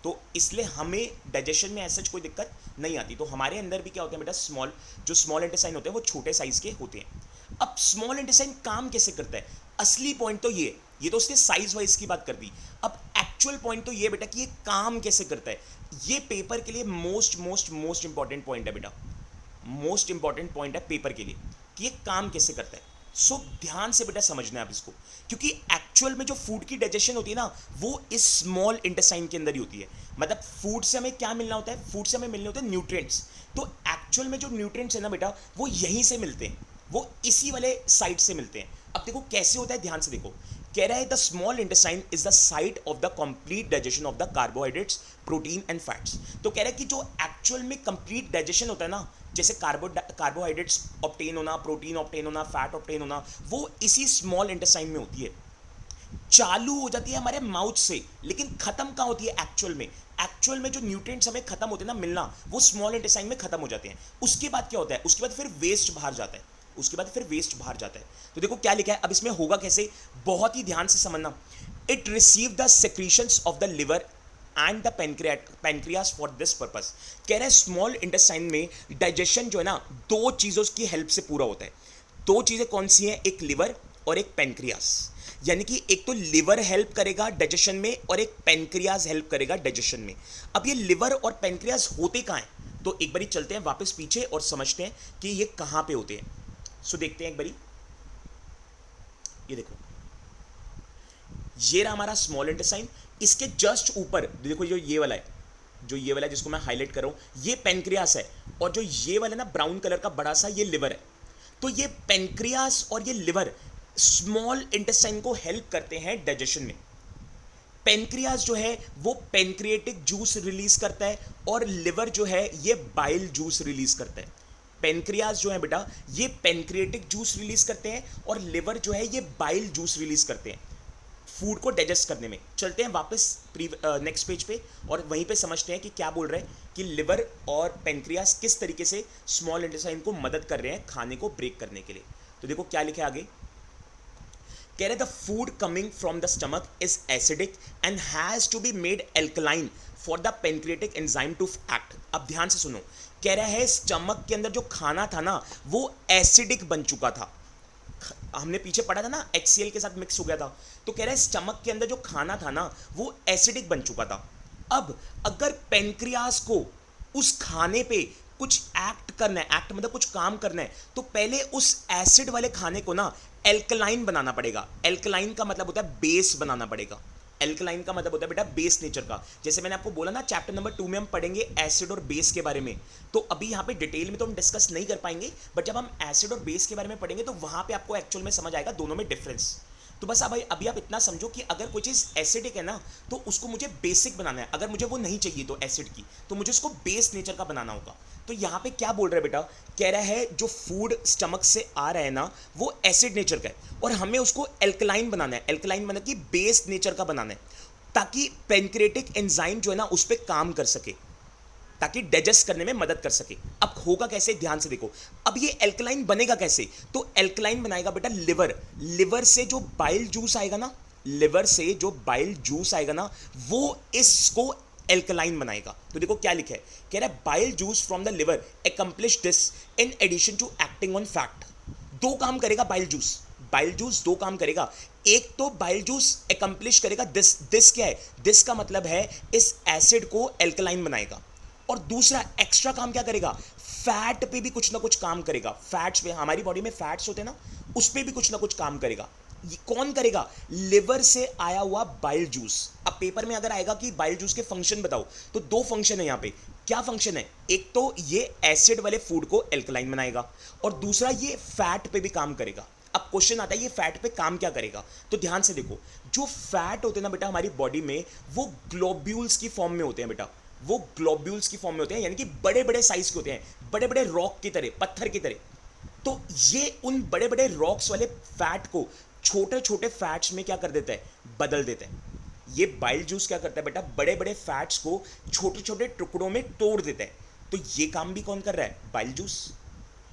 तो इसलिए हमें डाइजेशन में ऐसा कोई दिक्कत नहीं आती। तो हमारे अंदर भी क्या होते हैं बेटा, जो स्मॉल इंटेस्टाइन होते हैं वो छोटे साइज के होते हैं। अब स्मॉल इंटेस्टाइन काम कैसे करता है, असली पॉइंट तो ये तो उसके साइज वाइज की बात कर दी। अब एक्चुअल पॉइंट तो ये बेटा कि ये काम कैसे करता है, ये पेपर के लिए मोस्ट इंपॉर्टेंट पॉइंट है बेटा, मोस्ट इंपॉर्टेंट पॉइंट है पेपर के लिए कि ये काम कैसे करता है। सो ध्यान से बेटा समझना है आप इसको, क्योंकि एक्चुअल में जो फूड की डाइजेशन होती है ना वो इस स्मॉल इंटेस्टाइन के अंदर ही होती है। मतलब फूड से हमें क्या मिलना होता है, फूड से हमें मिलने होते हैं न्यूट्रिएंट्स, तो एक्चुअल में जो न्यूट्रिएंट्स है ना बेटा वो यहीं से मिलते हैं, वो इसी वाले साइड से मिलते हैं। अब देखो कैसे होता है, ध्यान से देखो, कह रहा है the small intestine is the site of the complete digestion of the carbohydrates protein and fats. तो कह रहा है कि जो एक्चुअल में कंप्लीट डाइजेशन होता है ना, जैसे कार्बोहाइड्रेट्स ऑब्टेन होना, प्रोटीन ऑब्टेन होना, फैट ऑब्टेन होना, वो इसी स्मॉल इंटेस्टाइन में होती है। चालू हो जाती है हमारे माउथ से लेकिन खत्म कहाँ होती है एक्चुअल में, एक्चुअल में जो न्यूट्रिएंट्स हमें खत्म होते हैं ना मिलना वो स्मॉल इंटेस्टाइन में खत्म हो जाते हैं। उसके बाद क्या होता है, उसके बाद फिर वेस्ट बाहर जाता है, उसके बाद फिर वेस्ट बाहर जाता है। तो देखो क्या लिखा है, अब इसमें होगा कैसे, बहुत ही ध्यान से समझना। It receive the secretions of the liver and the pancreas for this purpose. कह रहे हैं स्मॉल इंटेस्टाइन में डाइजेशन जो है ना दो चीज़ों की हेल्प से पूरा होता है। दो चीज़ें कौन सी हैं, एक लिवर और एक पेनक्रियास। यानी कि एक तो लिवर हेल्प करेगा डाइजेशन में और एक पेनक्रियास हेल्प करेगा डाइजेशन में। अब ये लिवर और पेनक्रियास होते कहाँ हैं, तो एक बारी चलते हैं वापस पीछे और समझते हैं कि ये कहाँ पे होते हैं। सो देखते हैं एक बारी, ये देखो ये रहा हमारा स्मॉल इंटेस्टाइन, इसके जस्ट ऊपर देखो जो ये वाला है, जो ये वाला है जिसको मैं हाईलाइट कर रहा हूं ये पेनक्रियास है, और जो ये वाला ना ब्राउन कलर का बड़ा सा ये लिवर है। तो ये पेनक्रियास और ये लिवर स्मॉल इंटेस्टाइन को हेल्प करते हैं डाइजेशन में। पेनक्रियास जो है वो पेनक्रिएटिक जूस रिलीज करता है और लिवर जो है ये बाइल जूस रिलीज करता है। पेनक्रियाज जो है बेटा ये पेनक्रिएटिक जूस रिलीज करते हैं और लिवर जो है ये बाइल जूस रिलीज करते हैं फूड को डाइजेस्ट करने में। चलते हैं वापस नेक्स्ट पेज पे और वहीं पे समझते हैं कि क्या बोल रहे हैं कि लिवर और पेनक्रियास किस तरीके से स्मॉल इंटेस्टाइन को मदद कर रहे हैं खाने को ब्रेक करने के लिए। तो देखो क्या लिखा है आगे, कह रहे the food coming from the stomach is acidic and has to be made alkaline for the pancreatic enzyme to act. अब ध्यान से सुनो, कह रहा है स्टमक के अंदर जो खाना था ना वो एसिडिक बन चुका था। हमने पीछे पढ़ा था ना HCl के साथ मिक्स हो गया था। तो कह रहा है स्टमक के अंदर जो खाना था ना वो एसिडिक बन चुका था। अब अगर पेनक्रियास को उस खाने पे कुछ एक्ट करना है, एक्ट मतलब कुछ काम करना है, तो पहले उस एसिड वाले खाने को ना एल्कलाइन बनाना पड़ेगा। एल्कलाइन का मतलब होता है बेस बनाना पड़ेगा। एल्कलाइन का मतलब होता है बेटा बेस नेचर का। जैसे मैंने आपको बोला ना चैप्टर नंबर 2 में हम पढ़ेंगे एसिड और बेस के बारे में, तो अभी यहाँ पे डिटेल में तो हम डिस्कस नहीं कर पाएंगे, बट जब हम एसिड और बेस के बारे में पढ़ेंगे तो वहाँ पे आपको एक्चुअल में समझ आएगा दोनों में डिफरेंस। तो बस अभी आप इतना समझो कि अगर कोई चीज़ एसिडिक है ना तो उसको मुझे बेसिक बनाना है। अगर मुझे वो नहीं चाहिए तो एसिड की, तो मुझे उसको बेस नेचर का बनाना होगा। तो यहाँ पे क्या बोल रहा है बेटा, कह रहा है जो फूड स्टमक से आ रहा है ना वो एसिड नेचर का है और हमें उसको एल्कलाइन बनाना है। एल्कलाइन मतलब कि बेस नेचर का बनाना है ताकि पेनक्रिएटिक एंजाइम जो है ना उस पर काम कर सके, ताकि डाइजेस्ट करने में मदद कर सके। अब होगा कैसे, ध्यान से देखो। अब ये एल्कलाइन बनेगा कैसे, तो एल्कलाइन बनाएगा बेटा लिवर। लिवर से जो बाइल जूस आएगा ना, लिवर से जो बाइल जूस आएगा ना वो इसको एल्कलाइन बनाएगा। तो देखो क्या लिखा है, कह रहा है bile juice from the liver accomplish this in addition to acting on fat. दो काम करेगा बाइल जूस, बाइल जूस दो काम करेगा। एक तो बाइल जूस एक्म्प्लिश करेगा दिस क्या है, दिस का मतलब है इस एसिड को एल्कलाइन बनाएगा। और दूसरा एक्स्ट्रा काम क्या करेगा, फैट पे भी कुछ ना कुछ काम करेगा। फैट्स पे, हमारी बॉडी में फैट्स होते हैं ना, उस पे भी कुछ ना कुछ काम करेगा। ये कौन करेगा, लिवर से आया हुआ बाइल जूस। अब पेपर में अगर आएगा कि बाइल जूस के फंक्शन बताओ, तो दो फंक्शन है यहाँ पे। क्या फंक्शन है, एक तो ये एसिड वाले फूड को एल्कलाइन बनाएगा और दूसरा ये फैट पे भी काम करेगा। अब क्वेश्चन आता है ये फैट पे काम क्या करेगा, तो ध्यान से देखो। जो फैट होते हैं ना बेटा हमारी बॉडी में, वो ग्लोब्यूल्स की फॉर्म में होते हैं बेटा। वो ग्लोब्यूल्स की फॉर्म में होते हैं, यानी कि बड़े बड़े साइज के होते हैं, बड़े बड़े रॉक की तरह, पत्थर की तरह। तो ये उन बड़े बड़े रॉक्स वाले फैट को छोटे छोटे फैट्स में क्या कर देता है, बदल देता है। ये बाइल जूस क्या करता है बेटा, बड़े बड़े फैट्स को छोटे छोटे टुकड़ों में तोड़ देता है। तो ये काम भी कौन कर रहा है, बाइल जूस।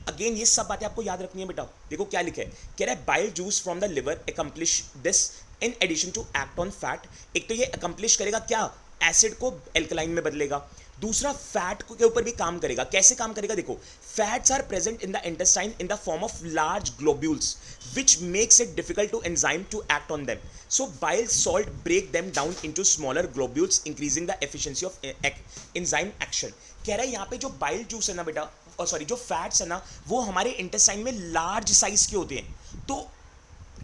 अगेन ये सब बातें आपको याद रखनी है बेटा। देखो क्या लिखा है, कह रहा है bile juice from the liver accomplish this in addition to act on fat. एक तो ये अकम्प्लिश करेगा क्या, एसिड को एल्कलाइन में बदलेगा। दूसरा फैट के ऊपर भी काम करेगा। कैसे काम करेगा, देखो fats are present in the intestine in the form of large globules which makes it difficult to enzyme to act on them. So bile salt break them down into smaller globules, increasing the efficiency of enzyme action. कह रहा है यहाँ पे जो बाइल जूस है ना बेटा, और सॉरी जो फैट्स है ना, वो हमारे इंटेस्टाइन में लार्ज साइज के होते हैं। तो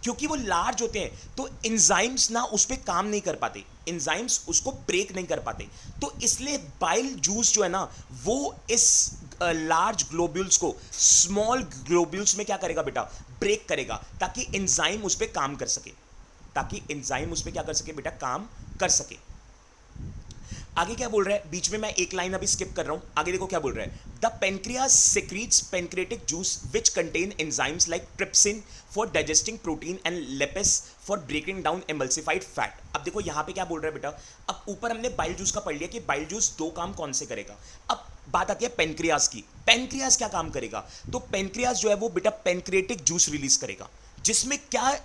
क्योंकि वो लार्ज होते हैं तो इंजाइम्स ना उस पर काम नहीं कर पाते, इंजाइम्स उसको ब्रेक नहीं कर पाते। तो इसलिए बाइल जूस जो है ना वो इस लार्ज ग्लोब्यूल्स को स्मॉल ग्लोब्यूल्स में क्या करेगा बेटा, ब्रेक करेगा, ताकि एंजाइम उस पर काम कर सके, ताकि एंजाइम उस पर क्या कर सके बेटा, काम कर सके। आगे क्या बोल रहा है, बीच में मैं एक लाइन अभी स्किप कर रहा हूं। आगे देखो क्या बोल रहा है, the pancreas secretes pancreatic juice which contain enzymes like trypsin for digesting protein and lipase for breaking down emulsified fat. अब देखो यहाँ पे क्या बोल रहा है बेटा, अब ऊपर हमने बाइल जूस का पढ़ लिया कि बाइल जूस दो काम कौन से करेगा। अब बात आती है पेनक्रियास की। पेनक्रियास क्या काम करेगा, तो पेनक्रियास जो है वो बेटा पेनक्रिएटिक जूस रिलीज करेगा, जिसमें क्या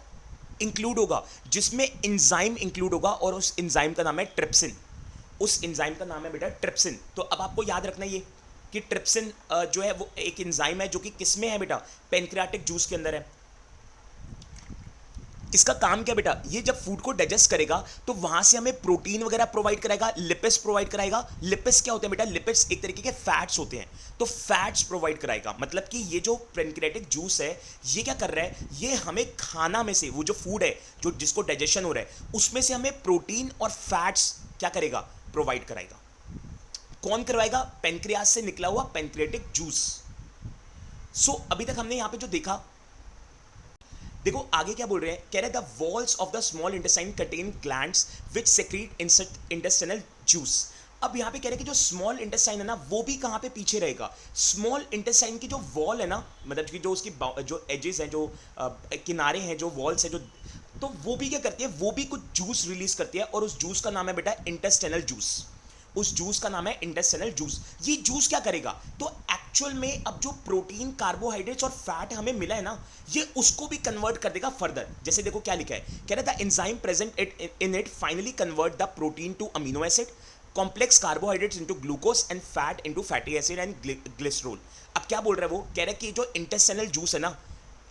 इंक्लूड होगा, जिसमें एंजाइम इंक्लूड होगा, और उस एंजाइम का नाम है ट्रिप्सिन। उस एंजाइम का नाम है बेटा ट्रिप्सिन। तो अब आपको याद रखना ये कि ट्रिप्सिन जो है वो एक एंजाइम है जो कि किस में है बेटा, पेनक्रियाटिक जूस के अंदर है। इसका काम क्या बेटा, ये जब फूड को डाइजेस्ट करेगा तो वहां से हमें प्रोटीन वगैरह प्रोवाइड कराएगा, लिपिड्स प्रोवाइड कराएगा। लिपिड्स क्या होते हैं बेटा, लिपिड्स एक तरीके के फैट्स होते हैं, तो फैट्स प्रोवाइड कराएगा। मतलब कि ये जो पेनक्रियाटिक जूस है ये क्या कर रहा है, ये हमें खाना में से, वो जो फूड है जो जिसको डाइजेशन हो रहा है उसमें से हमें प्रोटीन और फैट्स क्या करेगा, प्रोवाइड कराएगा। कौन करवाएगा, पेनक्रियास से निकला हुआ पेनक्रियाटिक जूस। सो अभी तक हमने यहां पे जो देखा, देखो आगे क्या बोल रहे हैं, कह रहे हैं the walls of the small intestine contain glands which secrete intestinal juice. अब यहाँ पे कह रहे हैं कि जो स्मॉल इंटेस्टाइन है ना वो भी कहाँ पे पीछे रहेगा, स्मॉल इंटेस्टाइन की जो वॉल है ना, मतलब कि जो उसकी जो एजेस हैं, जो किनारे हैं, जो वॉल्स हैं, जो, तो वो भी क्या करती है, वो भी कुछ जूस रिलीज करती है और उस जूस का नाम है बेटा इंटेस्टिनल जूस। उस जूस का नाम है इंटेस्टिनल जूस। ये जूस क्या करेगा, तो एक्चुअल में अब जो प्रोटीन, कार्बोहाइड्रेट्स और फैट हमें मिला है ना, ये उसको भी कन्वर्ट कर देगा फर्दर। जैसे देखो क्या लिखा है, कह रहा था enzyme present in it finally convert the protein to amino acid, complex carbohydrates into glucose and fat into fatty acid and glycerol. अब क्या बोल रहा है वो, कह रहा है कि जो इंटेस्टिनल जूस है ना,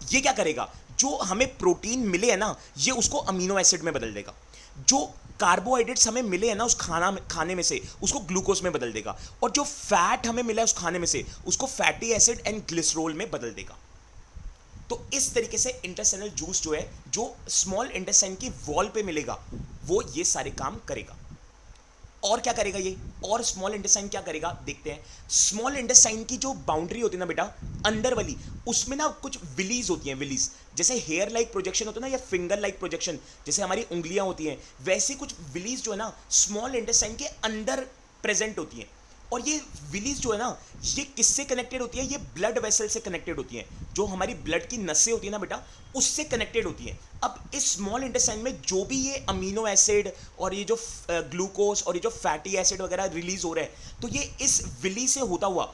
ये क्या करेगा, जो हमें प्रोटीन मिले है ना, ये उसको अमीनो एसिड में बदल देगा। जो कार्बोहाइड्रेट्स हमें मिले हैं ना उस खाने में से, उसको ग्लूकोज में बदल देगा। और जो फैट हमें मिला है उस खाने में से, उसको फैटी एसिड एंड ग्लिसरॉल में बदल देगा। तो इस तरीके से इंटेस्टाइनल जूस जो है, जो स्मॉल इंटेस्टाइन की वॉल पे मिलेगा, वो ये सारे काम करेगा। और क्या करेगा ये, और स्मॉल इंटेस्टाइन क्या करेगा देखते हैं। स्मॉल इंटेस्टाइन की जो बाउंड्री होती है ना बेटा, अंदर वाली, उसमें ना कुछ विलीज होती हैं। विलीज जैसे हेयर लाइक प्रोजेक्शन होता है ना, या फिंगर लाइक प्रोजेक्शन, जैसे हमारी उंगलियां होती हैं, वैसे कुछ विलीज जो है ना स्मॉल इंटेस्टाइन के अंदर प्रेजेंट होती हैं। और ये विलीज जो है ना, ये किससे कनेक्टेड होती है, ये ब्लड वेसल से कनेक्टेड होती हैं। जो हमारी ब्लड की नसें होती है ना बेटा, उससे कनेक्टेड होती हैं। अब इस स्मॉल इंटेस्टाइन में जो भी ये अमीनो एसिड और ये जो ग्लूकोज और ये जो फैटी एसिड वगैरह रिलीज हो रहे हैं, तो ये इस विली से होता हुआ,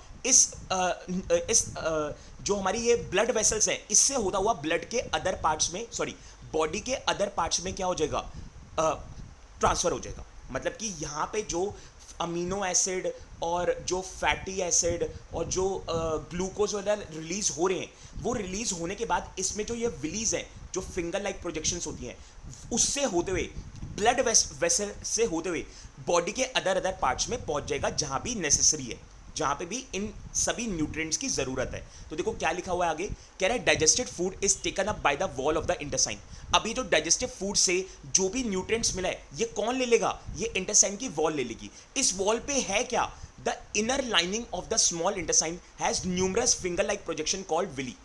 जो हमारी ये ब्लड वेसल्स हैं, इससे होता हुआ ब्लड के अदर पार्ट्स में, सॉरी, बॉडी के अदर पार्ट्स में क्या हो जाएगा, ट्रांसफर हो जाएगा। मतलब कि यहाँ पे जो अमीनो एसिड और जो फैटी एसिड और जो ग्लूकोज वगैरह रिलीज हो रहे हैं, वो रिलीज होने के बाद इसमें जो ये विलीज हैं, जो फिंगर लाइक प्रोजेक्शंस होती हैं, उससे होते हुए ब्लड वेसल से होते हुए बॉडी के अदर पार्ट्स में पहुंच जाएगा, जहां भी नेसेसरी है, जहां पे भी इन सभी न्यूट्रिएंट्स की जरूरत है। तो देखो क्या लिखा हुआ है आगे, कह रहा है digested food is taken up by the wall of the intestine. अभी जो डाइजेस्टिव फूड से जो भी न्यूट्रिएंट्स मिला है, ये कौन ले लेगा, ये इंटेस्टाइन की वॉल ले लेगी। इस वॉल पे है क्या, the inner lining of the small intestine has numerous finger like projection called villi.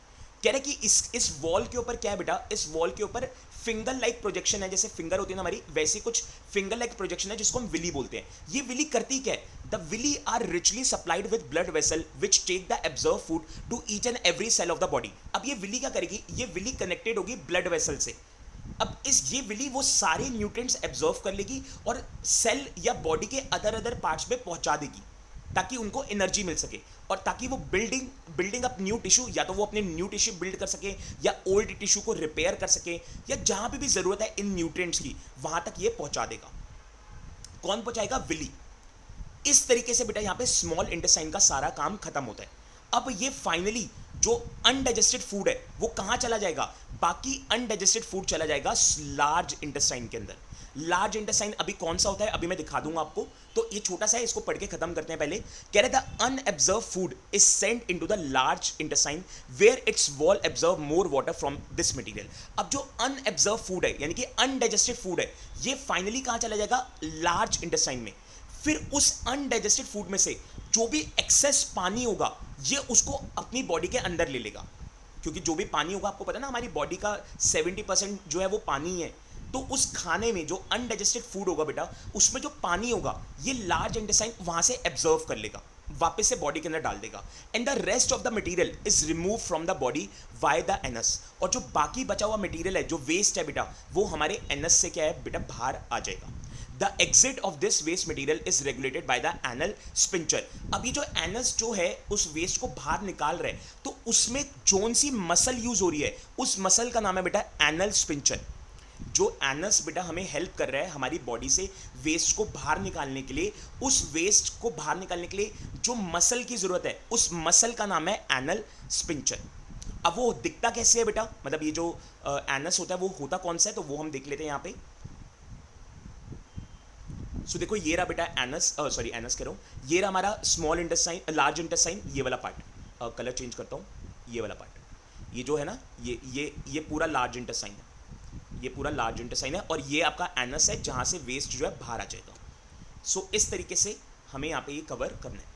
कह रहे कि इस वॉल के ऊपर क्या है बेटा, इस वॉल के ऊपर फिंगर लाइक प्रोजेक्शन है, जैसे फिंगर होती है ना हमारी, वैसी कुछ फिंगर लाइक प्रोजेक्शन है, जिसको हम विली बोलते हैं। ये विली करती क्या है, the villi are richly supplied with blood vessel which take the absorb food to each and every cell of the body. अब ये विली क्या करेगी, ये विली कनेक्टेड होगी ब्लड वेसल से। अब ये विली वो सारे न्यूट्रिएंट्स एब्जॉर्व कर लेगी और सेल या बॉडी के अदर पार्ट्स में पहुंचा देगी, ताकि उनको एनर्जी मिल सके और ताकि वो बिल्डिंग अप न्यू टिश्यू, या तो वो अपने न्यू टिश्यू बिल्ड कर सके या ओल्ड टिश्यू को रिपेयर कर सके, या जहां पे भी जरूरत है इन न्यूट्रिएंट्स की, वहां तक ये पहुंचा देगा। कौन पहुंचाएगा, विली। इस तरीके से बेटा यहां पे स्मॉल इंटेस्टाइन का सारा काम खत्म होता है। अब ये फाइनली जो अनडाइजेस्टेड फूड है वो कहां चला जाएगा, बाकी अनडाइजेस्टेड फूड चला जाएगा लार्ज इंटेस्टाइन के अंदर। लार्ज इंटेस्टाइन अभी कौन सा होता है, अभी मैं दिखा दूंगा आपको। तो ये छोटा सा है, इसको पढ़ के खत्म करते हैं पहले। कह रहे the unabsorbed food is sent into the large intestine where its wall absorb more water from this material. अब जो अनएब्जर्व फूड है, यानी कि अनडाइजेस्टेड फूड है, ये फाइनली कहां चला जाएगा, लार्ज इंटेस्टाइन में। फिर उस अनडाइजेस्टेड फूड में से जो भी एक्सेस पानी होगा, ये उसको अपनी बॉडी के अंदर ले लेगा, क्योंकि जो भी पानी होगा, आपको पता ना हमारी बॉडी का 70% जो है वो पानी ही है। तो उस खाने में जो अनडाइजेस्टेड फूड होगा बेटा, उसमें जो पानी होगा, ये लार्ज इंटेस्टाइन वहां से एब्जॉर्व कर लेगा, वापस से बॉडी के अंदर डाल देगा। And the rest of the material is remove from the body by the anus. और जो बाकी बचा हुआ मटेरियल है, जो वेस्ट है बेटा, वो हमारे एनस से क्या है बेटा, बाहर आ जाएगा। The exit of this waste material is regulated by the anal sphincter। अभी जो एनस जो है उस वेस्ट को बाहर निकाल रहे हैं, तो उसमें जोन सी मसल यूज हो रही है, उस मसल का नाम है बेटा एनल स्पिंचर। जो एनस बेटा हमें हेल्प कर रहा है हमारी बॉडी से वेस्ट को बाहर निकालने के लिए, उस वेस्ट को बाहर निकालने के लिए जो मसल की जरूरत है, उस मसल का नाम है एनल स्पिंचर। अब वो दिखता कैसे है बेटा, मतलब ये जो एनस होता है वो होता कौन सा है, तो वो हम देख लेते हैं यहाँ पे। सो देखो ये रहा बेटा एनस, सॉरी एनस कह रहा हूँ, ये रहा हमारा स्मॉल इंटेस्टाइन, लार्ज इंटेस्टाइन, ये वाला पार्ट, कलर चेंज करता हूँ, ये वाला पार्ट, ये जो है ना, ये पूरा लार्ज इंटेस्टाइन है, ये पूरा लार्ज इंटेस्टाइन है, और ये आपका एनस है जहाँ से वेस्ट जो है बाहर आ जाएगा। सो इस तरीके से हमें यहाँ पे ये कवर करना है।